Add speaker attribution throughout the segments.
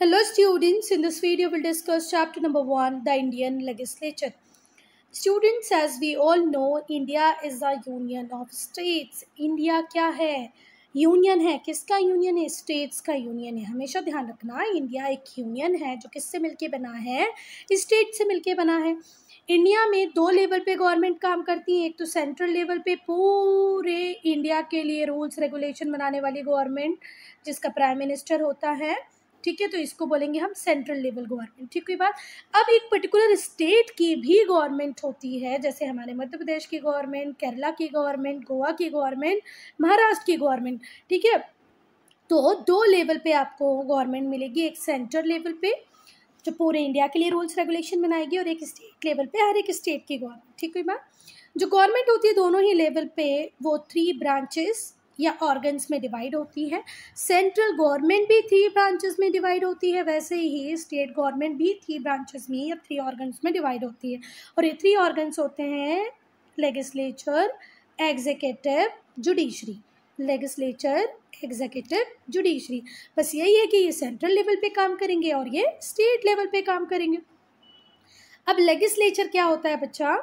Speaker 1: Hello students, in this video we'll discuss chapter number 1, the Indian legislature. Students, as we all know, India is a union of states. India क्या है? Union है. किसका union है? States का union है. हमेशा ध्यान रखना, इंडिया एक यूनियन है जो किससे मिलके बना है? स्टेट से मिलके बना है. इंडिया में दो लेवल पे गवर्नमेंट काम करती है. एक तो सेंट्रल लेवल पे पूरे इंडिया के लिए रूल्स रेगुलेशन बनाने वाली गवर्नमेंट जिसका प्राइम मिनिस्टर होता है. ठीक है, तो इसको बोलेंगे हम सेंट्रल लेवल गवर्नमेंट. ठीक हुई बात. अब एक पर्टिकुलर स्टेट की भी गवर्नमेंट होती है, जैसे हमारे मध्य प्रदेश की गवर्नमेंट, केरला की गवर्नमेंट, गोवा की गवर्नमेंट, महाराष्ट्र की गवर्नमेंट. ठीक है, तो दो लेवल पे आपको गवर्नमेंट मिलेगी. एक सेंट्रल लेवल पे जो पूरे इंडिया के लिए रूल्स रेगुलेशन बनाएगी, और एक स्टेट लेवल पे हर एक स्टेट की गवर्नमेंट. ठीक हुई बात. जो गवर्नमेंट होती है दोनों ही लेवल पे वो 3 ब्रांचेस या ऑर्गन्स में डिवाइड होती है. सेंट्रल गवर्नमेंट भी 3 ब्रांचेस में डिवाइड होती है, वैसे ही स्टेट गवर्नमेंट भी 3 ब्रांचेस में या 3 ऑर्गन्स में डिवाइड होती है. और ये 3 ऑर्गन्स होते हैं legislature, executive, judiciary. Legislature, executive, judiciary. बस यही है कि ये सेंट्रल लेवल पे काम करेंगे और ये स्टेट लेवल पे काम करेंगे. अब लेजिस्लेचर क्या होता है बच्चा?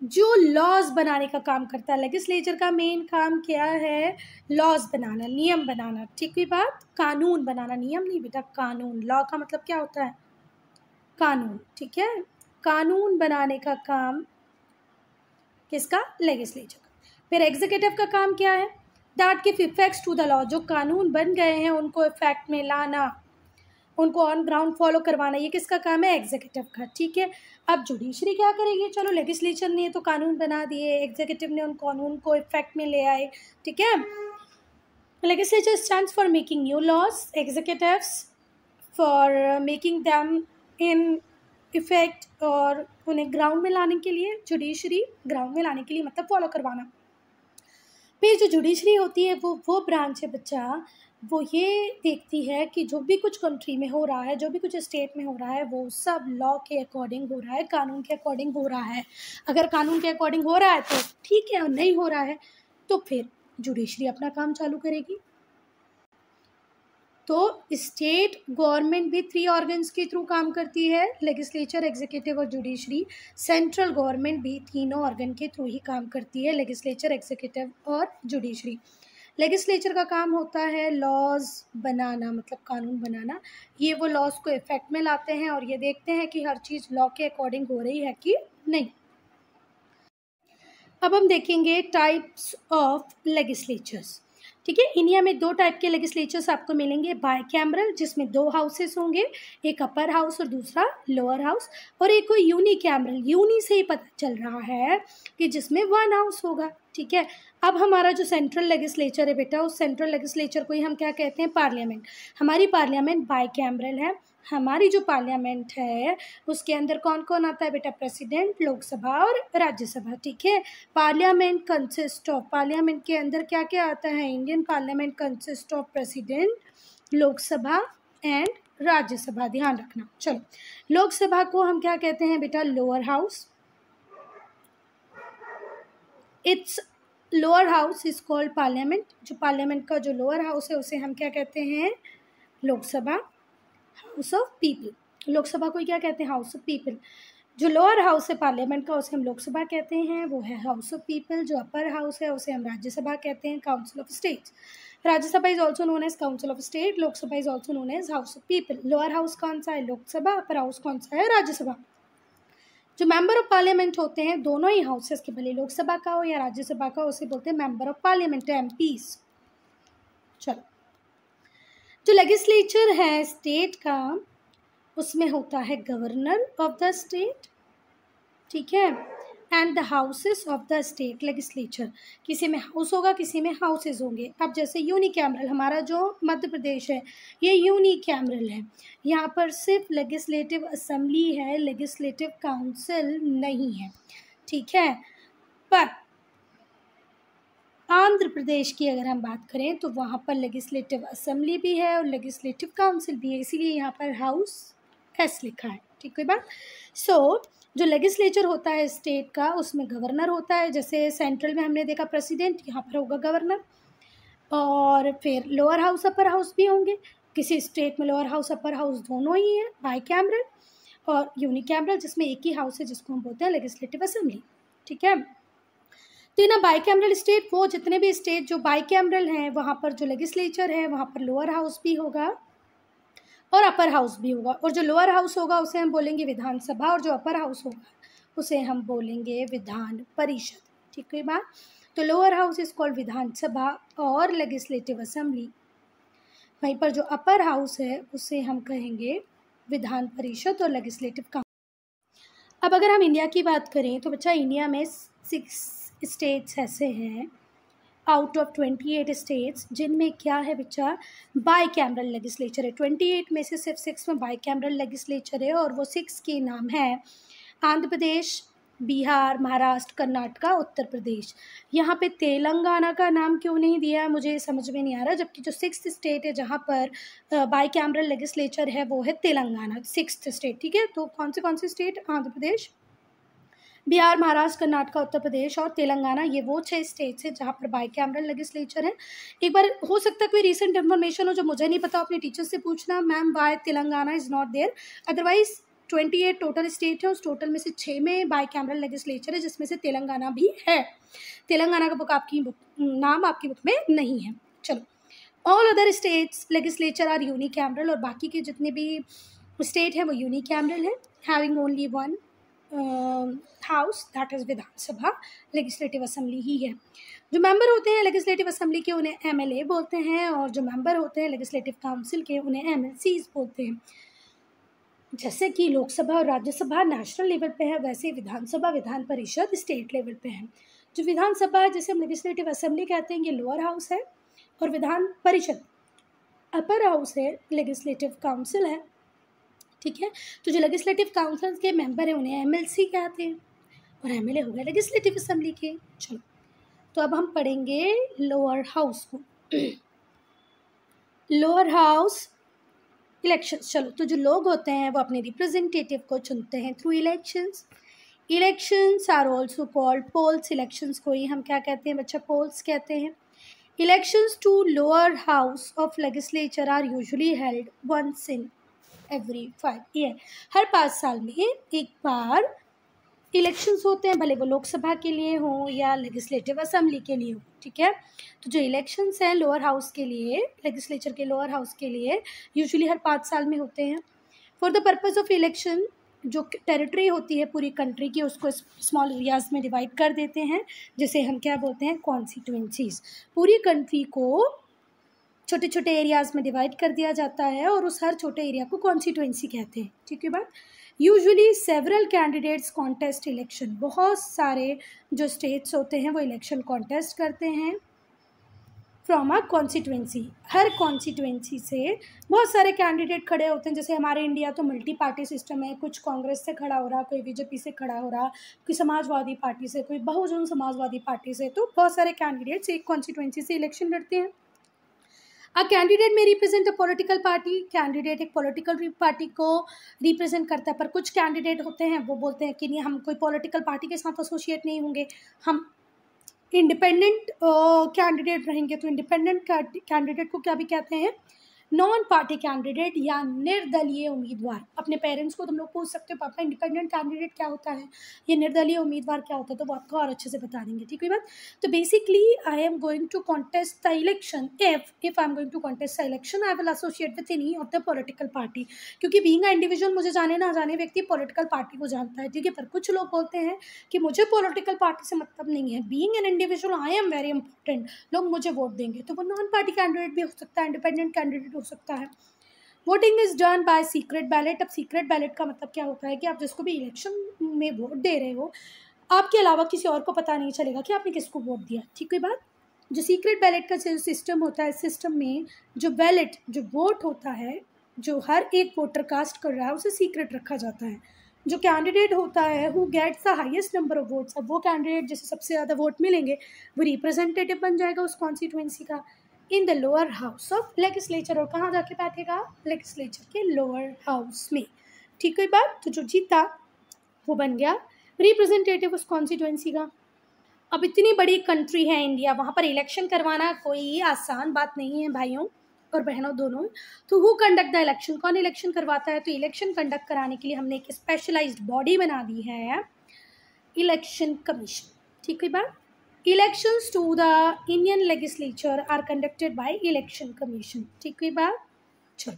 Speaker 1: जो लॉज बनाने का काम करता है. लेजिस्लेचर का मेन काम क्या है? लॉज बनाना, नियम बनाना. ठीक हुई बात. कानून बनाना, नियम नहीं बेटा, कानून. लॉ का मतलब क्या होता है? कानून. ठीक है, कानून बनाने का काम किसका? लेजिस्लेचर का. फिर एग्जीक्यूटिव का काम क्या है? That give effects to the law. जो कानून बन गए हैं उनको इफेक्ट में लाना, उनको ऑन ग्राउंड फॉलो करवाना, ये किसका काम है? एग्जीक्यूटिव का. ठीक है, अब जुडिशरी क्या करेगी? चलो लेजिस्लेचर ने तो कानून बना दिए, एग्जीक्यूटिव ने उन कानून को इफेक्ट में ले आए. ठीक है, legislature stands for making new laws, executives for making them in effect और उन्हें ग्राउंड में लाने के लिए. जुडिशरी ग्राउंड में लाने के लिए मतलब फॉलो करवाना. फिर जो जुडिशरी होती है वो ब्रांच है बच्चा, वो ये देखती है कि जो भी कुछ कंट्री में हो रहा है, जो भी कुछ स्टेट में हो रहा है, वो सब लॉ के अकॉर्डिंग हो रहा है, कानून के अकॉर्डिंग हो रहा है. अगर कानून के अकॉर्डिंग हो रहा है तो ठीक है, और नहीं हो रहा है तो फिर जुडिशरी अपना काम चालू करेगी. तो स्टेट गवर्नमेंट भी 3 ऑर्गन्स के थ्रू काम करती है, लेजिस्लेचर, एग्जीक्यूटिव और जुडिशरी. सेंट्रल गवर्नमेंट भी तीनों ऑर्गन के थ्रू ही काम करती है, लेजिस्लेचर, एग्जीक्यूटिव और जुडिशरी. लेजिस्लेचर का काम होता है लॉज बनाना, मतलब कानून बनाना. ये वो लॉज को इफेक्ट में लाते हैं और ये देखते हैं कि हर चीज़ लॉ के अकॉर्डिंग हो रही है कि नहीं. अब हम देखेंगे टाइप्स ऑफ लेजिस्लेचर्स. ठीक है, इंडिया में 2 टाइप के लेजिस्लेचर्स आपको मिलेंगे. बाय कैमरल, जिसमें 2 हाउसेस होंगे, एक अपर हाउस और दूसरा लोअर हाउस. और एक यूनी कैमरल, यूनी से ही पता चल रहा है कि जिसमें 1 हाउस होगा. ठीक है, अब हमारा जो सेंट्रल लेजिस्लेचर है बेटा, उस सेंट्रल लेजिस्लेचर को ही हम क्या कहते हैं? पार्लियामेंट. हमारी पार्लियामेंट बाय कैमरल है. हमारी जो पार्लियामेंट है उसके अंदर कौन कौन आता है बेटा? प्रेसिडेंट, लोकसभा और राज्यसभा. ठीक है, पार्लियामेंट कंसिस्ट ऑफ, पार्लियामेंट के अंदर क्या क्या आता है? Indian parliament consist of president, Lok Sabha and Rajya Sabha. ध्यान रखना. चलो, लोकसभा को हम क्या कहते हैं बेटा? Lower house. It's lower house is called parliament. जो पार्लियामेंट का जो लोअर हाउस है उसे हम क्या कहते हैं? Lok Sabha. House of people. Lok Sabha को क्या कहते हैं? House of people. जो लोअर हाउस है पार्लियामेंट का उसे हम लोकसभा कहते हैं, वो है हाउस ऑफ पीपल. जो अपर हाउस है उसे हम राज्यसभा कहते हैं, council of states. Rajya Sabha is also known as council of state. Lok Sabha is also known as house of people. Lower house कौन सा है? लोकसभा. अपर हाउस कौन सा है? राज्यसभा. जो मेंबर ऑफ पार्लियामेंट होते हैं दोनों ही हाउसेस के, भले लोकसभा का हो या राज्यसभा का, उसे बोलते हैं मेंबर ऑफ पार्लियामेंट, एमपीज. चलो, जो लेजिस्लेचर है स्टेट का उसमें होता है गवर्नर ऑफ द स्टेट. ठीक है, and the houses of the state legislature. किसी में हाउस होगा, किसी में हाउसेस होंगे. अब जैसे यूनी कैमरल, हमारा जो मध्य प्रदेश है ये यूनी कैमरल है. यहाँ पर सिर्फ लेजिस्लेटिव असेंबली है, लेजिस्लेटिव काउंसिल नहीं है. ठीक है, पर आंध्र प्रदेश की अगर हम बात करें तो वहाँ पर लेजिस्लेटिव असेंबली भी है और लेजिस्लेटिव काउंसिल भी है, इसीलिए यहाँ पर हाउस एस लिखा है. ठीक है बात. सो जो लेजिस्लेचर होता है स्टेट का उसमें गवर्नर होता है. जैसे सेंट्रल में हमने देखा प्रेसिडेंट, यहाँ पर होगा गवर्नर. और फिर लोअर हाउस, अपर हाउस भी होंगे. किसी स्टेट में लोअर हाउस अपर हाउस दोनों ही है, बाई कैमरल और यूनिकैमरल जिसमें एक ही हाउस है जिसको हम बोलते हैं लेजिस्लेटिव असेंबली। ठीक है, तो इन बाई कैमरल स्टेट वो जितने भी स्टेट जो बाई कैमरल हैं वहाँ पर जो लेजिस्लेचर है वहाँ पर लोअर हाउस भी होगा और अपर हाउस भी होगा, और जो लोअर हाउस होगा उसे हम बोलेंगे विधानसभा और जो अपर हाउस होगा उसे हम बोलेंगे विधान परिषद। ठीक है बात, तो लोअर हाउस इज कॉल्ड विधानसभा और लेजिस्लेटिव असेंबली, वहीं पर जो अपर हाउस है उसे हम कहेंगे विधान परिषद और लेजिस्लेटिव काउंसिल। अब अगर हम इंडिया की बात करें तो बच्चा इंडिया में 6 स्टेट्स ऐसे हैं आउट ऑफ 28 स्टेट्स जिनमें क्या है बच्चा, बाई कैमरल लेजिस्लेचर है। 28 में से सिर्फ 6 में बाई कैमरल लेजिस्लेचर है और वो 6 के नाम है आंध्र प्रदेश, बिहार, महाराष्ट्र, कर्नाटका, उत्तर प्रदेश। यहाँ पे तेलंगाना का नाम क्यों नहीं दिया है मुझे समझ में नहीं आ रहा, जबकि जो 6th स्टेट है जहाँ पर बाई कैमरल लेजिस्लेचर है वो है तेलंगाना, 6th स्टेट। ठीक है, तो कौन से स्टेट, आंध्र प्रदेश, बिहार, महाराष्ट्र, कर्नाटका, उत्तर प्रदेश और तेलंगाना, ये वो 6 स्टेट्स हैं जहाँ पर बाई कैमरल लेजिस्लेचर है। एक बार हो सकता है कोई रीसेंट इन्फॉर्मेशन हो जो मुझे नहीं पता, अपने टीचर से पूछना, ma'am why Telangana is not there. Otherwise 28 total state है, उस टोटल में से 6 में बाई कैमरल लेजिस्लेचर है जिसमें से तेलंगाना भी है। तेलंगाना का नाम आपकी बुक में नहीं है। चलो, all other states legislature are unicameral, और बाकी के जितने भी स्टेट हैं वो यूनिकैमरल है, having only one house that is Vidhansabha. Legislative assembly ही है। जो मेंबर होते हैं लेजिस्लेटिव असेंबली के उन्हें एमएलए बोलते हैं, और जो मेंबर होते हैं लेजिस्लेटिव काउंसिल के उन्हें एमएलसीज बोलते हैं। जैसे कि लोकसभा और राज्यसभा नेशनल लेवल पे है, वैसे विधानसभा विधान परिषद स्टेट लेवल पे है। जो विधानसभा है जिसे हम लेजिस्लेटिव असेंबली कहते हैं ये लोअर हाउस है, और विधान परिषद अपर हाउस है, लेजिस्लेटिव काउंसिल है। ठीक है, तो जो लेजिस्लेटिव काउंसिल के मेंबर हैं उन्हें एमएलसी कहते हैं, और एमएलए हो गया लेजिस्लेटिव असेंबली के। चलो, तो अब हम पढ़ेंगे लोअर हाउस को। Lower house elections. चलो, तो जो लोग होते हैं वो अपने रिप्रेजेंटेटिव को चुनते हैं through elections. Elections are also called polls. Elections को ही हम क्या कहते हैं बच्चा, पोल्स कहते हैं। Elections to lower house of legislature are usually held once in every 5 year. हर 5 साल में एक बार इलेक्शंस होते हैं, भले वो लोकसभा के लिए हो या लेजिस्लेटिव असेंबली के लिए हो। ठीक है, तो जो इलेक्शंस हैं लोअर हाउस के लिए, लेजिस्लेचर के लोअर हाउस के लिए यूजुअली हर 5 साल में होते हैं। For the purpose of election, जो टेरिटरी होती है पूरी कंट्री की उसको स्मॉल एरियाज़ में डिवाइड कर देते हैं, जिसे हम क्या बोलते हैं, कॉन्स्टिट्यूएंसीज। पूरी कंट्री को छोटे छोटे एरियाज़ में डिवाइड कर दिया जाता है और उस हर छोटे एरिया को कॉन्स्टिट्यूएंसी कहते हैं। ठीक है बात। Usually several candidates contest election. बहुत सारे जो स्टेट्स होते हैं वो इलेक्शन कॉन्टेस्ट करते हैं from a constituency. Her constituency से बहुत सारे कैंडिडेट खड़े होते हैं। जैसे हमारे इंडिया तो मल्टी पार्टी सिस्टम है, कुछ कांग्रेस से खड़ा हो रहा, कोई बीजेपी से खड़ा हो रहा, कोई समाजवादी पार्टी से, कोई बहुजन समाजवादी पार्टी से, तो बहुत सारे कैंडिडेट्स एक कॉन्स्टिट्यूएंसी से इलेक्शन लड़ते हैं। अ कैंडिडेट में represent a political party. Candidate एक पॉलिटिकल पार्टी को रिप्रेजेंट करता है, पर कुछ कैंडिडेट होते हैं वो बोलते हैं कि नहीं, हम कोई पॉलिटिकल पार्टी के साथ एसोसिएट नहीं होंगे, हम इंडिपेंडेंट कैंडिडेट रहेंगे। तो इंडिपेंडेंट कैंडिडेट को क्या भी कहते हैं, नॉन पार्टी कैंडिडेट या निर्दलीय उम्मीदवार। अपने पेरेंट्स को तुम लोग पूछ सकते हो पापा इंडिपेंडेंट कैंडिडेट क्या होता है, ये निर्दलीय उम्मीदवार क्या होता है, तो वो आपको और अच्छे से बता देंगे। ठीक है बात। तो basically I am going to contest the election, if I am going to contest the election I will associate with any of the political party. क्योंकि बीइंग अ इंडिविजुअल, मुझे जाने ना जाने व्यक्ति पॉलिटिकल पार्टी को जानता है। ठीक है, पर कुछ लोग बोलते हैं कि मुझे पॉलिटिकल पार्टी से मतलब नहीं है, being an individual I am very important, लोग मुझे वोट देंगे। तो वो नॉन पार्टी कैंडिडेट भी हो सकता है, इंडिपेंडेंट कैंडिडेट हो सकता है। Voting is done by secret ballot. अब सीक्रेट बैलेट का मतलब क्या होता है कि आप जिसको भी इलेक्शन में वोट दे रहे हो, आपके अलावा किसी और को पता नहीं चलेगा कि आपने किसको वोट दिया। ठीक है बात। जो सीक्रेट बैलेट का सिस्टम होता है, सिस्टम में जो बैलेट, जो वोट होता है, जो हर एक वोटर कास्ट कर रहा है, उसे सीक्रेट रखा जाता है। जो कैंडिडेट होता है who gets the highest number of votes, अब वो कैंडिडेट जिसे सबसे ज़्यादा वोट मिलेंगे वो रिप्रेजेंटेटिव बन जाएगा उस कॉन्स्टिट्यूएंसी का in the lower house of legislature. और कहाँ जाके बैठेगा, लेजिस्लेचर के लोअर हाउस में। ठीक है बात। तो जो जीता वो बन गया रिप्रेजेंटेटिव उस कॉन्स्टिट्यूएंसी का। अब इतनी बड़ी कंट्री है इंडिया, वहाँ पर इलेक्शन करवाना कोई आसान बात नहीं है भाइयों। और बहनों दोनों। तो हु कंडक्ट द इलेक्शन, कौन इलेक्शन करवाता है? तो इलेक्शन कंडक्ट कराने के लिए हमने एक स्पेशलाइज्ड बॉडी बना दी है, इलेक्शन कमीशन। ठीक है बात। Elections to the Indian legislature are conducted by election commission. ठीक है बात। चलो,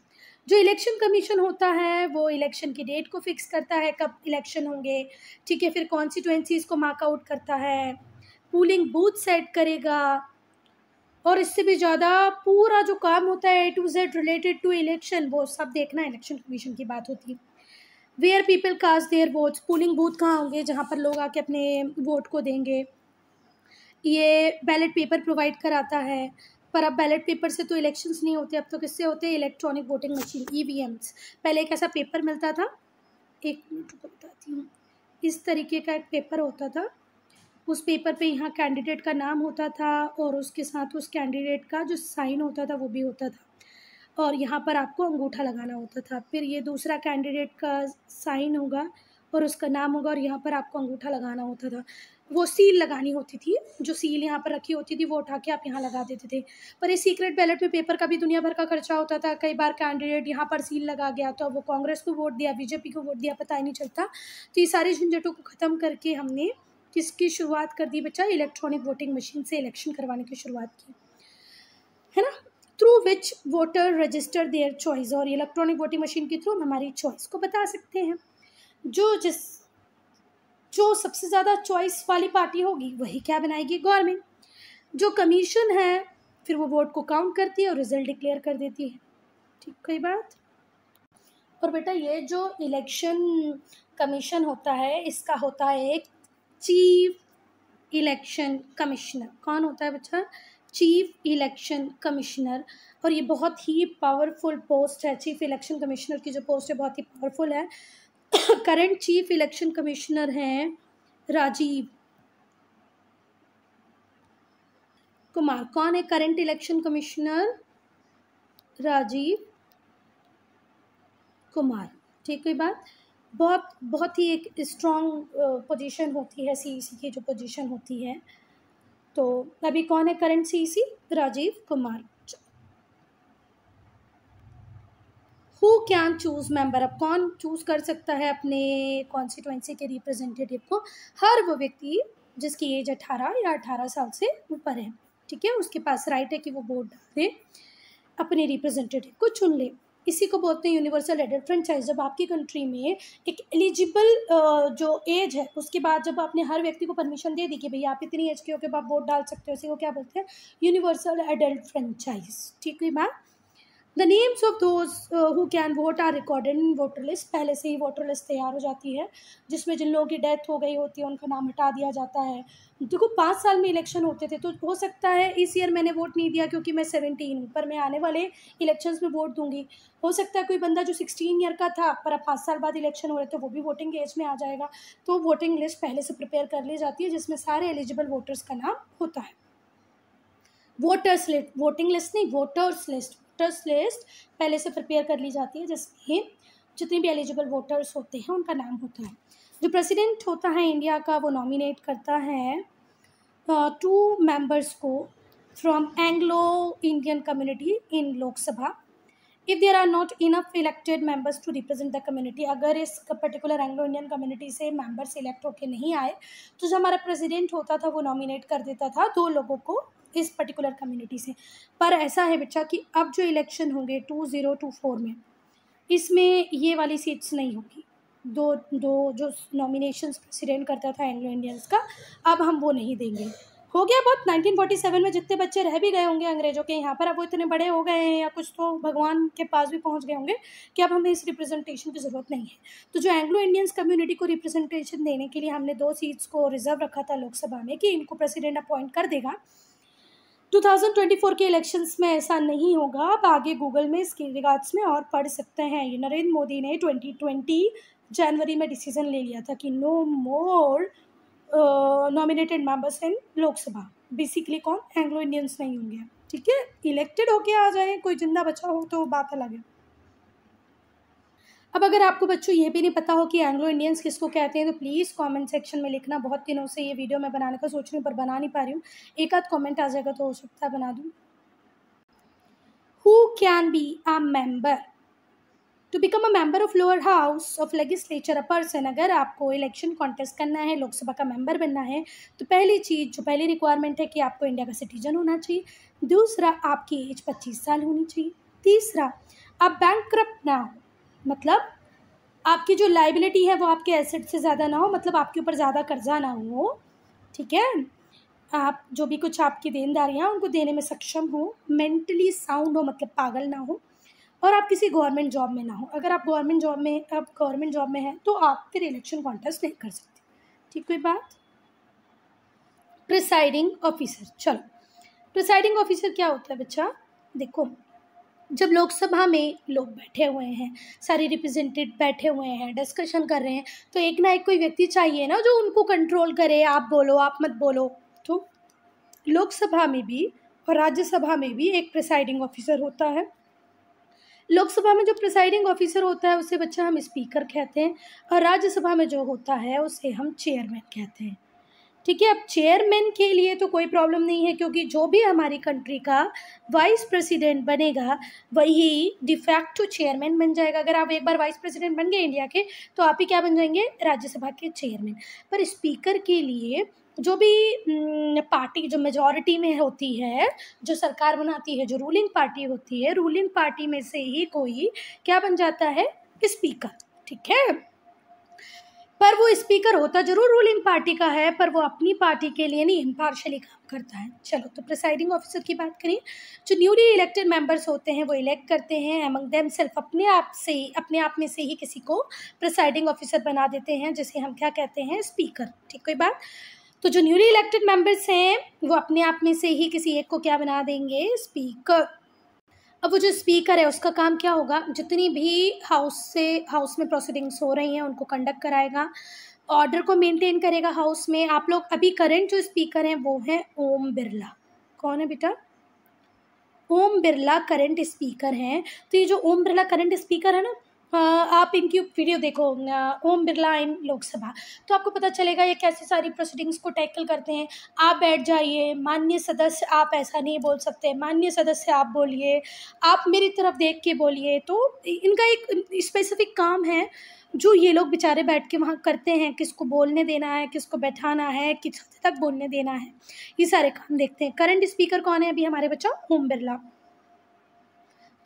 Speaker 1: जो इलेक्शन कमीशन होता है वो इलेक्शन की डेट को फिक्स करता है, कब इलेक्शन होंगे। ठीक है, फिर कॉन्स्टिट्यूएंसीज को मार्क आउट करता है, पोलिंग बूथ सेट करेगा, और इससे भी ज़्यादा पूरा जो काम होता है A to Z related to election, वो सब देखना इलेक्शन कमीशन की बात होती है। Where people cast their votes, polling booth कहाँ होंगे जहाँ पर लोग आके अपने वोट को देंगे। ये बैलेट पेपर प्रोवाइड कराता है, पर अब बैलेट पेपर से तो इलेक्शंस नहीं होते, अब तो किससे होते हैं? Electronic voting machine, EVMs। पहले एक ऐसा पेपर मिलता था, एक मिनट को बताती हूँ, इस तरीके का एक पेपर होता था। उस पेपर पे यहाँ कैंडिडेट का नाम होता था और उसके साथ उस कैंडिडेट का जो साइन होता था वो भी होता था, और यहाँ पर आपको अंगूठा लगाना होता था। फिर ये दूसरा कैंडिडेट का साइन होगा और उसका नाम होगा और यहाँ पर आपको अंगूठा लगाना होता था। वो सील लगानी होती थी, जो सील यहाँ पर रखी होती थी वो उठा के आप यहाँ लगा देते थे। पर इस सीक्रेट बैलेट में पेपर का भी दुनिया भर का खर्चा होता था। कई बार कैंडिडेट यहाँ पर सील लगा गया तो अब वो कांग्रेस को वोट दिया, बीजेपी को वोट दिया, पता ही नहीं चलता। तो ये सारी झंझटों को ख़त्म करके हमने किसकी शुरुआत कर दी बच्चा? इलेक्ट्रॉनिक वोटिंग मशीन से इलेक्शन करवाने की शुरुआत की, है ना। Through which voter register their choice, और इलेक्ट्रॉनिक वोटिंग मशीन के थ्रू हम हमारी चॉइस को बता सकते हैं। जो सबसे ज़्यादा चॉइस वाली पार्टी होगी वही क्या बनाएगी? गवर्नमेंट। जो कमीशन है फिर वो वोट को काउंट करती है और रिजल्ट डिक्लेयर कर देती है। ठीक, कोई बात। और बेटा ये जो इलेक्शन कमीशन होता है इसका होता है एक चीफ इलेक्शन कमिश्नर। कौन होता है बच्चा? Chief election commissioner. और ये बहुत ही पावरफुल पोस्ट है, चीफ इलेक्शन कमिश्नर की जो पोस्ट है बहुत ही पावरफुल है। करंट चीफ इलेक्शन कमिश्नर हैं राजीव कुमार। कौन है current election commissioner? Rajiv Kumar. ठीक है बात। बहुत ही एक स्ट्रॉन्ग पोजीशन होती है CEC की जो पोजीशन होती है। तो अभी कौन है current CEC? Rajiv Kumar. Who can choose member, अब कौन चूज कर सकता है अपने कॉन्स्टिट्यूएंसी के रिप्रेजेंटेटिव को? हर वो व्यक्ति जिसकी एज 18 या 18 साल से ऊपर है। ठीक है, उसके पास राइट है कि वो वोट डाल दे, अपने रिप्रेजेंटेटिव को चुन ले। इसी को बोलते हैं यूनिवर्सल एडल्ट फ्रेंचाइज। जब आपकी कंट्री में एक एलिजिबल जो एज है उसके बाद जब आपने हर व्यक्ति को परमिशन दे दी कि भैया आप इतनी एज के हो के आप वोट डाल सकते हो, इसी को क्या बोलते हैं? Universal adult franchise. ठीक है बात। The names of those who can vote are recorded in voter list. पहले से ही वोटर लिस्ट तैयार हो जाती है जिसमें जिन लोगों की डेथ हो गई होती है उनका नाम हटा दिया जाता है। देखो 5 साल में इलेक्शन होते थे, तो हो सकता है इस ईयर मैंने वोट नहीं दिया क्योंकि मैं 17 हूँ, पर मैं आने वाले इलेक्शंस में वोट दूंगी। हो सकता है कोई बंदा जो 16 ईयर का था पर अब 5 साल बाद इलेक्शन हो रहे तो वो भी वोटिंग एज में आ जाएगा। तो वोटिंग लिस्ट पहले से प्रिपेयर कर ली जाती है जिसमें सारे एलिजिबल वोटर्स का नाम होता है। वोटर्स लिस्ट, वोटिंग लिस्ट नहीं, वोटर्स लिस्ट। वोटर्स लिस्ट पहले से प्रिपेयर कर ली जाती है जिसमें जितने भी एलिजिबल वोटर्स होते हैं उनका नाम होता है। जो प्रेसिडेंट होता है इंडिया का वो नॉमिनेट करता है 2 मेंबर्स को from Anglo Indian community in Lok Sabha. If there are not enough elected members to represent the community, अगर इस पर्टिकुलर एंग्लो इंडियन कम्युनिटी से मेंबर्स इलेक्ट होके नहीं आए तो जो हमारा प्रेसिडेंट होता था वो नॉमिनेट कर देता था 2 लोगों को इस पर्टिकुलर कम्युनिटी से। पर ऐसा है बच्चा कि अब जो इलेक्शन होंगे 2024 में, इसमें ये वाली सीट्स नहीं होगी। दो दो जो नॉमिनेशंस प्रेसिडेंट करता था एंग्लो इंडियंस का, अब हम वो नहीं देंगे। हो गया बहुत। 1947 में जितने बच्चे रह भी गए होंगे अंग्रेजों के यहाँ पर, अब वो इतने बड़े हो गए हैं या कुछ तो भगवान के पास भी पहुँच गए होंगे कि अब हमें इस रिप्रेजेंटेशन की ज़रूरत नहीं है। तो जो एंग्लो इंडियंस कम्युनिटी को रिप्रेजेंटेशन देने के लिए हमने 2 सीट्स को रिजर्व रखा था लोकसभा में कि इनको प्रेसिडेंट अपॉइंट कर देगा। 2024 के इलेक्शंस में ऐसा नहीं होगा। आप आगे गूगल में इसके रिगार्ड्स में और पढ़ सकते हैं। ये नरेंद्र मोदी ने 2020 जनवरी में डिसीजन ले लिया था कि no more nominated members in Lok Sabha. Basically कौन? एंग्लो इंडियंस नहीं होंगे। ठीक है, इलेक्टेड होके आ जाए, कोई जिंदा बचा हो तो बात अलग है। अब अगर आपको बच्चों ये भी नहीं पता हो कि एंग्लो इंडियंस किसको कहते हैं तो प्लीज़ कमेंट सेक्शन में लिखना। बहुत दिनों से ये वीडियो मैं बनाने का सोच रही हूँ पर बना नहीं पा रही हूँ। एक आध कमेंट आ जाएगा तो हो सकता है बना दूँ। Who can be a member to become a member of lower house of legislature a person. अगर आपको इलेक्शन कॉन्टेस्ट करना है, लोकसभा का मेंबर बनना है, तो पहली चीज़ जो पहली रिक्वायरमेंट है कि आपको इंडिया का सिटीजन होना चाहिए। दूसरा, आपकी एज 25 साल होनी चाहिए। तीसरा, आप बैंकक्रप्ट ना हो, मतलब आपकी जो लाइबिलिटी है वो आपके एसेट से ज़्यादा ना हो, मतलब आपके ऊपर ज़्यादा कर्जा ना हो। ठीक है, आप जो भी कुछ आपकी देनदारियाँ उनको देने में सक्षम हो, मेंटली साउंड हो, मतलब पागल ना हो, और आप किसी गवर्नमेंट जॉब में ना हो। अगर आप गवर्नमेंट जॉब में हैं तो आप फिर इलेक्शन कॉन्टेस्ट नहीं कर सकते। ठीक, कोई बात। प्रिसाइडिंग ऑफिसर, चलो प्रिसाइडिंग ऑफिसर क्या होता है बच्चा? देखो, जब लोकसभा में लोग बैठे हुए हैं, सारे रिप्रेजेंटेटिव बैठे हुए हैं, डिस्कशन कर रहे हैं, तो एक ना एक कोई व्यक्ति चाहिए ना जो उनको कंट्रोल करे, आप बोलो आप मत बोलो। तो लोकसभा में भी और राज्यसभा में भी एक प्रिसाइडिंग ऑफिसर होता है। लोकसभा में जो प्रिसाइडिंग ऑफिसर होता है उसे बच्चा हम स्पीकर कहते हैं, और राज्यसभा में जो होता है उसे हम चेयरमैन कहते हैं। ठीक है, अब चेयरमैन के लिए तो कोई प्रॉब्लम नहीं है, क्योंकि जो भी हमारी कंट्री का वाइस प्रेसिडेंट बनेगा वही डिफैक्टो चेयरमैन बन जाएगा। अगर आप एक बार वाइस प्रेसिडेंट बन गए इंडिया के, तो आप ही क्या बन जाएंगे? राज्यसभा के चेयरमैन। पर स्पीकर के लिए जो भी पार्टी जो मेजॉरिटी में होती है, जो सरकार बनाती है, जो रूलिंग पार्टी होती है, रूलिंग पार्टी में से ही कोई क्या बन जाता है? स्पीकर। ठीक है, पर वो स्पीकर होता जरूर रूलिंग पार्टी का है, पर वो अपनी पार्टी के लिए नहीं, इम्पार्शियली काम करता है। चलो, तो प्रिसाइडिंग ऑफिसर की बात करें। जो न्यूली इलेक्टेड मेंबर्स होते हैं वो इलेक्ट करते हैं अमंग देम सेल्फ, अपने आप में से ही किसी को प्रिसाइडिंग ऑफिसर बना देते हैं, जिसे हम क्या कहते हैं? स्पीकर। ठीक, कोई बात। तो जो न्यूली इलेक्टेड मेंबर्स हैं वो अपने आप में से ही किसी एक को क्या बना देंगे? स्पीकर। अब वो जो स्पीकर है उसका काम क्या होगा? जितनी भी हाउस में प्रोसीडिंग्स हो रही हैं उनको कंडक्ट कराएगा, ऑर्डर को मेंटेन करेगा हाउस में। आप लोग अभी करंट जो स्पीकर हैं वो हैं ओम बिरला। कौन है बेटा? ओम बिरला करंट स्पीकर हैं। तो ये जो ओम बिरला करंट स्पीकर है ना, आप इनकी वीडियो देखो, ओम बिरला इन लोकसभा, तो आपको पता चलेगा ये कैसे सारी प्रोसीडिंग्स को टैकल करते हैं। आप बैठ जाइए, माननीय सदस्य आप ऐसा नहीं बोल सकते, माननीय सदस्य आप बोलिए, आप मेरी तरफ देख के बोलिए। तो इनका एक स्पेसिफिक काम है जो ये लोग बेचारे बैठ के वहाँ करते हैं, किसको बोलने देना है, किसको बैठाना है, किस हद तक बोलने देना है, ये सारे काम देखते हैं। करंट स्पीकर कौन है अभी हमारे बच्चा? ओम बिरला।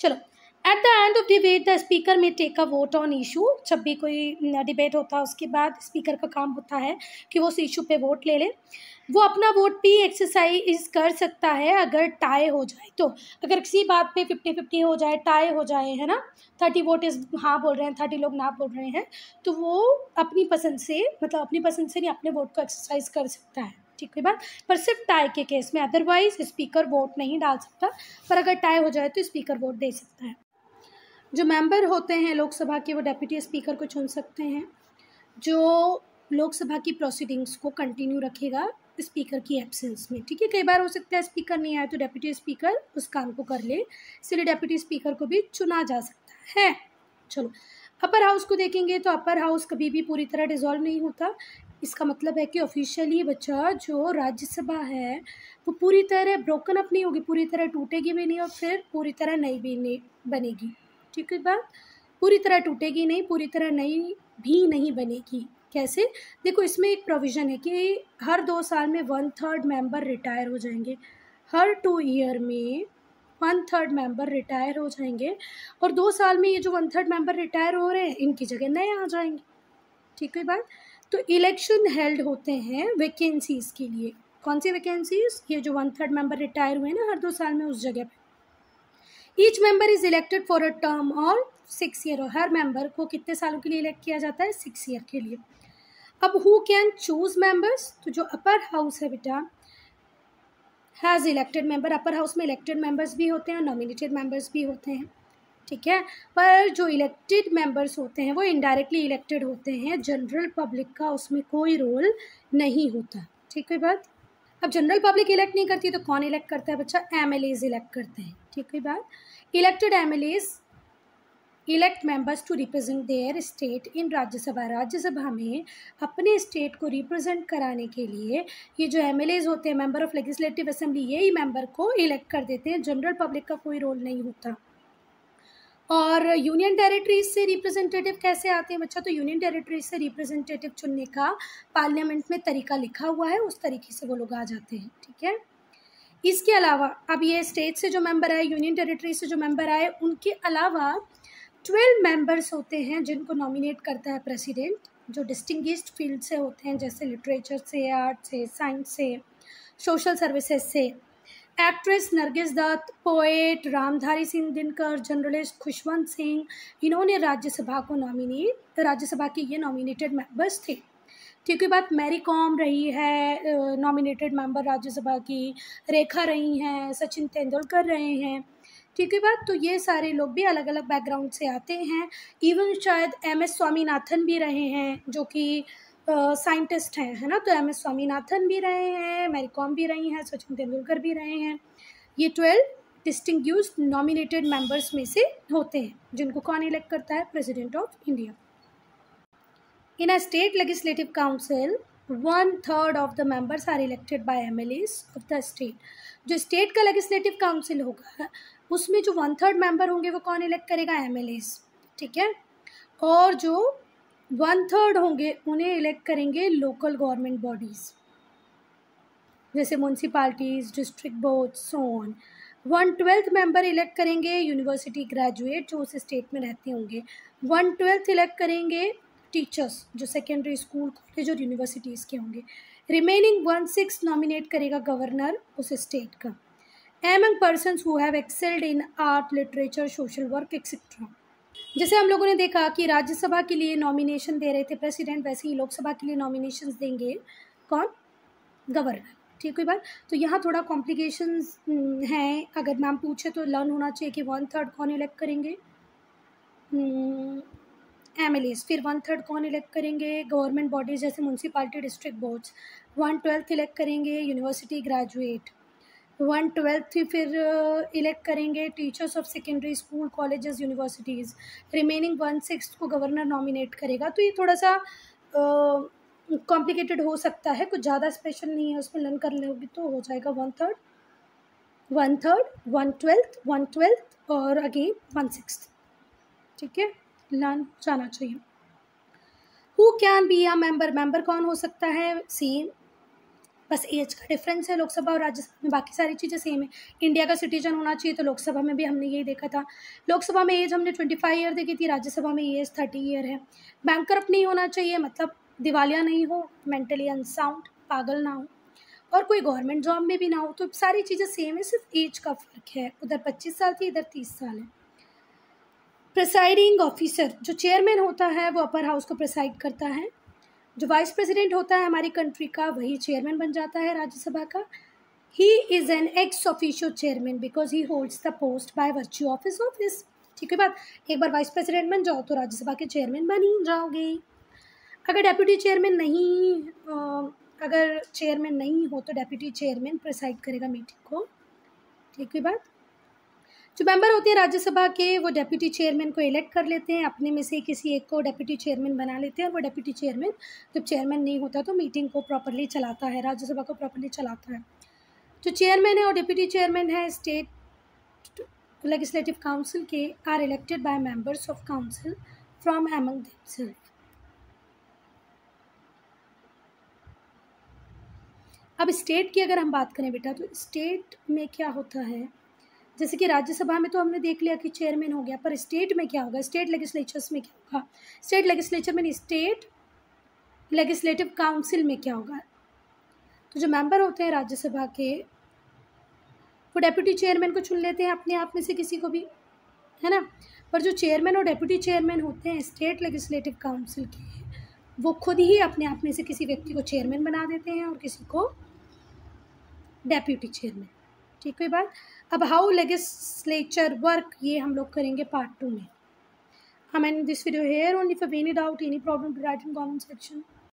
Speaker 1: चलो, at the end of debate the speaker may take a vote on issue. जब भी कोई डिबेट होता है उसके बाद स्पीकर का काम होता है कि वो उस इशू पे वोट ले ले। वो अपना वोट भी एक्सरसाइज कर सकता है अगर टाई हो जाए तो। अगर किसी बात पे 50-50 हो जाए, टाई हो जाए, है ना, 30 वोट इस हाँ बोल रहे हैं, 30 लोग ना बोल रहे हैं, तो वो अपनी पसंद से, मतलब अपनी पसंद से नहीं, अपने वोट को एक्सरसाइज कर सकता है। ठीक है बात। पर सिर्फ टाई के केस में, अदरवाइज स्पीकर वोट नहीं डाल सकता। पर अगर टाई हो जाए तो स्पीकर वोट दे सकता है। जो मेंबर होते हैं लोकसभा के वो डेप्यूटी स्पीकर को चुन सकते हैं, जो लोकसभा की प्रोसीडिंग्स को कंटिन्यू रखेगा स्पीकर की एब्सेंस में। ठीक है, कई बार हो सकता है स्पीकर नहीं आए तो डेप्यूटी स्पीकर उस काम को कर ले, इसलिए डेप्यूटी स्पीकर को भी चुना जा सकता है। चलो, अपर हाउस को देखेंगे तो अपर हाउस कभी भी पूरी तरह डिसॉल्व नहीं होता। इसका मतलब है कि ऑफिशियली बच्चा जो राज्यसभा है वो पूरी तरह ब्रोकन अप नहीं होगी, पूरी तरह टूटेगी भी नहीं, और फिर पूरी तरह नई भी नहीं बनेगी। ठीक है बात, पूरी तरह टूटेगी नहीं, पूरी तरह नई भी नहीं बनेगी। कैसे? देखो, इसमें एक प्रोविज़न है कि हर 2 साल में 1/3 मेंबर रिटायर हो जाएंगे। हर 2 ईयर में 1/3 मेंबर रिटायर हो जाएंगे, और 2 साल में ये जो 1/3 मेंबर रिटायर हो रहे हैं इनकी जगह नए आ जाएंगे। ठीक है बात। तो इलेक्शन हेल्ड होते हैं वैकेंसीज़ के लिए। कौन सी वैकेंसीज? ये जो 1/3 मेंबर रिटायर हुए ना हर 2 साल में, उस जगह पे each member is elected for a term और 6 ईयर। और हर मेंबर को कितने सालों के लिए इलेक्ट किया जाता है? 6 ईयर के लिए। अब हु कैन चूज मेंबर्स? तो जो अपर हाउस है बेटा has elected member. Upper house में इलेक्टेड मेंबर्स भी होते हैं और नॉमिनेटेड मेंबर्स भी होते हैं। ठीक है, पर जो इलेक्टेड मेंबर्स होते हैं वो इनडायरेक्टली इलेक्टेड होते हैं, जनरल पब्लिक का उसमें कोई रोल नहीं होता। ठीक है बात। अब जनरल पब्लिक इलेक्ट नहीं करती तो कौन इलेक्ट करता है बच्चा? एमएलएज इलेक्ट करते हैं। ठीक है बात। Elected MLAs elect members to represent their state in Rajya Sabha. Rajya Sabha में अपने स्टेट को रिप्रेजेंट कराने के लिए ये जो एमएलएज होते हैं, मेंबर ऑफ लेजिस्लेटिव असेंबली, यही मेंबर को इलेक्ट कर देते हैं। जनरल पब्लिक का कोई रोल नहीं होता। और यूनियन टेरिटरीज से रिप्रेजेंटेटिव कैसे आते हैं बच्चा? तो यूनियन टेरिटरीज से रिप्रेजेंटेटिव चुनने का पार्लियामेंट में तरीका लिखा हुआ है, उस तरीके से वो लोग आ जाते हैं। ठीक है। इसके अलावा अब ये स्टेट से जो मेंबर आए, यूनियन टेरिटरी से जो मेंबर आए, उनके अलावा 12 मेंबर्स होते हैं जिनको नॉमिनेट करता है प्रेसिडेंट, जो डिस्टिंग्विश्ड फील्ड से होते हैं, जैसे लिटरेचर से, आर्ट से, साइंस से, सोशल सर्विसेज से। Actress Nargis Dutt, poet Ramdhari Singh Dinkar, journalist Khushwant Singh, इन्होंने राज्यसभा के ये नॉमिनेटेड मेंबर्स थे। ठीक है बात। मैरी कॉम रही है नॉमिनेटेड मेंबर राज्यसभा की, रेखा रही हैं, सचिन तेंदुलकर रहे हैं। ठीक है बात। तो ये सारे लोग भी अलग अलग बैकग्राउंड से आते हैं। इवन शायद MS स्वामीनाथन भी रहे हैं, जो कि साइंटिस्ट हैं, है ना। तो MS स्वामीनाथन भी रहे हैं, मैरी कॉम भी रही हैं, सचिन तेंदुलकर भी रहे हैं। ये 12 डिस्टिंग्विश्ड नॉमिनेटेड मेंबर्स में से होते हैं, जिनको कौन इलेक्ट करता है? President of India. In a state legislative council, 1/3 of the members are elected by MLAs of the state. जो स्टेट का लेजिस्लेटिव काउंसिल होगा उसमें जो 1/3 मेंबर होंगे वो कौन इलेक्ट करेगा? MLAs। ठीक है। और जो 1/3 होंगे उन्हें इलेक्ट करेंगे लोकल गवर्नमेंट बॉडीज़, जैसे municipalities, district board, so on. 1/12 member elect करेंगे यूनिवर्सिटी ग्रेजुएट जो उस स्टेट में रहते होंगे। 1/12 इलेक्ट करेंगे टीचर्स जो सेकेंडरी स्कूल, कॉलेज और यूनिवर्सिटीज़ के होंगे। रिमेनिंग 1/6 नॉमिनेट करेगा गवर्नर उस स्टेट का। Among persons who have excelled in art, literature, social work etcetera. जैसे हम लोगों ने देखा कि राज्यसभा के लिए नॉमिनेशन दे रहे थे प्रेसिडेंट, वैसे ही लोकसभा के लिए नॉमिनेशन देंगे कौन? गवर्नर। ठीक है बात। तो यहाँ थोड़ा कॉम्प्लिकेशंस हैं, अगर मैम पूछे तो लर्न होना चाहिए कि 1/3 कौन इलेक्ट करेंगे? MLAs। फिर 1/3 कौन इलेक्ट करेंगे? गवर्नमेंट बॉडीज जैसे म्यूनसिपालिटी, डिस्ट्रिक्ट बोर्ड्स। 1/12 इलेक्ट करेंगे यूनिवर्सिटी ग्रेजुएट। 1/12 फिर इलेक्ट करेंगे teachers of secondary school, colleges, universities. Remaining 1/6 को गवर्नर नॉमिनेट करेगा। तो ये थोड़ा सा कॉम्प्लिकेटेड हो सकता है, कुछ ज़्यादा स्पेशल नहीं है, उसमें लर्न कर लोगे तो हो जाएगा। 1/3, 1/12 और अगेन 1/6। ठीक है, लर्न जाना चाहिए। Who can be a member? Member कौन हो सकता है? सेम, बस एज का डिफरेंस है लोकसभा और राज्यसभा में, बाकी सारी चीज़ें सेम है। इंडिया का सिटीजन होना चाहिए, तो लोकसभा में भी हमने यही देखा था। लोकसभा में एज हमने 25 ईयर देखी थी, राज्यसभा में एज 30 ईयर है। बैंकरप्ट नहीं होना चाहिए, मतलब दिवालिया नहीं हो, मेंटली अनसाउंड, पागल ना हो, और कोई गवर्नमेंट जॉब में भी ना हो। तो सारी चीज़ें सेम है, सिर्फ एज का फ़र्क है। उधर 25 साल थी, इधर 30 साल है। प्रिसाइडिंग ऑफिसर, जो चेयरमैन होता है वो अपर हाउस को प्रिसाइड करता है। जो वाइस प्रेसिडेंट होता है हमारी कंट्री का, वही चेयरमैन बन जाता है राज्यसभा का। He is an ex officio chairman because he holds the post by virtue of his office. ठीक है बात। एक बार वाइस प्रेसिडेंट बन जाओ तो राज्यसभा के चेयरमैन बन ही जाओगे। अगर डेप्यूटी चेयरमैन नहीं हो तो डेप्यूटी चेयरमैन प्रिसाइड करेगा मीटिंग को। ठीक है बात। जो मेंबर होते हैं राज्यसभा के वो डेप्यूटी चेयरमैन को इलेक्ट कर लेते हैं, अपने में से किसी एक को डेप्यूटी चेयरमैन बना लेते हैं, और वो डेप्यूटी चेयरमैन जब चेयरमैन नहीं होता तो मीटिंग को प्रॉपर्ली चलाता है, राज्यसभा को प्रॉपर्ली चलाता है। जो चेयरमैन है और डेप्यूटी चेयरमैन है स्टेट लेजिस्लेटिव काउंसिल के, are elected by members of council from among themselves. अब स्टेट की अगर हम बात करें बेटा, तो स्टेट में क्या होता है, जैसे कि राज्यसभा में तो हमने देख लिया कि चेयरमैन हो गया, पर स्टेट में क्या होगा? स्टेट लेजिस्लेचर्स में क्या होगा? स्टेट लेजिस्लेचर में स्टेट लेजिस्लेटिव काउंसिल में क्या होगा? तो जो मेंबर होते हैं राज्यसभा के वो डेप्यूटी चेयरमैन को चुन लेते हैं अपने आप में से किसी को भी, है ना। पर जो चेयरमैन और डेप्यूटी चेयरमैन होते हैं स्टेट लेजिस्लेटिव काउंसिल के, वो खुद ही अपने आप में से किसी व्यक्ति को चेयरमैन बना देते हैं और किसी को डेप्यूटी चेयरमैन। ठीक है बात। अब हाउ लेजिस्लेचर वर्क, ये हम लोग करेंगे पार्ट 2 में। I'm ending this video here. Only if you have any doubt, any problem, to write in comment section.